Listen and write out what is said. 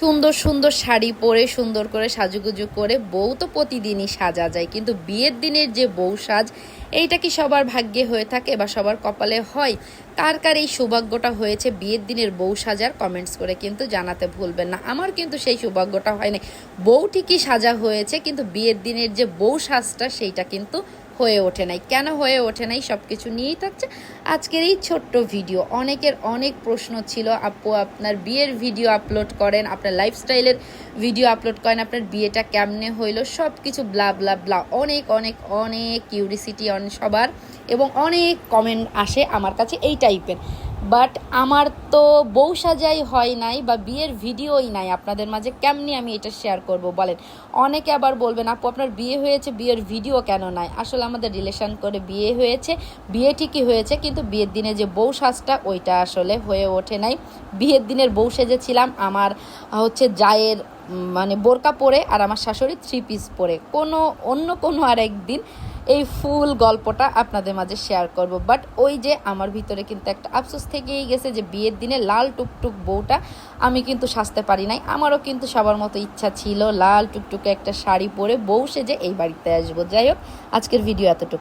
সুন্দর সুন্দর শাড়ি পরে সুন্দর করে সাজুগুজু করে বউ তো প্রতিদিনই সাজা যায়, কিন্তু বিয়ের দিনের যে বউ সাজ এইটা কি সবার ভাগ্যে হয়ে থাকে বা সবার কপালে হয়? কার কার এই সৌভাগ্যটা হয়েছে বিয়ের দিনের বউ সাজার কমেন্টস করে কিন্তু জানাতে ভুলবেন না। আমার কিন্তু সেই সৌভাগ্যটা হয়নি। বউ ঠিকই সাজা হয়েছে, কিন্তু বিয়ের দিনের যে বউ সাজটা সেইটা কিন্তু হয়ে ওঠে নাই। কেন হয়ে ওঠে নাই সব কিছু নিয়েই থাকছে আজকের এই ছোট্ট ভিডিও। অনেকের অনেক প্রশ্ন ছিল, আপু আপনার বিয়ের ভিডিও আপলোড করেন, আপনার লাইফস্টাইলের ভিডিও আপলোড করেন, আপনার বিয়েটা কেমনে হইলো, সব কিছু ব্লা ব্লা ব্লা, অনেক অনেক অনেক কিউরিসিটি সবার, এবং অনেক কমেন্ট আসে আমার কাছে এই টাইপের। বাট আমার তো বউ সাজাই হয় নাই বা বিয়ের ভিডিওই নাই, আপনাদের মাঝে কেমনি আমি এটা শেয়ার করব বলেন। অনেকে আবার বলবেন আপু আপনার বিয়ে হয়েছে বিয়ের ভিডিও কেন নাই? আসলে আমাদের রিলেশন করে বিয়ে হয়েছে, বিয়ে ঠিকই হয়েছে, কিন্তু বিয়ের দিনে যে বউ সাজটা ওইটা আসলে হয়ে ওঠে নাই। বিয়ের দিনের বউ সেজেছিলাম আমার হচ্ছে জায়ের মানে বোরকা পরে, আর আমার শাশুড়ি 3 পিস পরে। অন্য কোনো আর একদিন এই ফুল গল্পটা আপনাদের মাঝে শেয়ার করব। বাট ওই যে আমার ভিতরে কিন্তু একটা আফসোস থেকেই গেছে যে বিয়ের দিনে লাল টুকটুক বউটা আমি কিন্তু সাজতে পারি নাই। আমারও কিন্তু সবার মতো ইচ্ছা ছিল লাল টুকটুকে একটা শাড়ি পরে বউ সেজে এই বাড়িতে আসবো। যাই হোক, আজকের ভিডিও এতটুকু।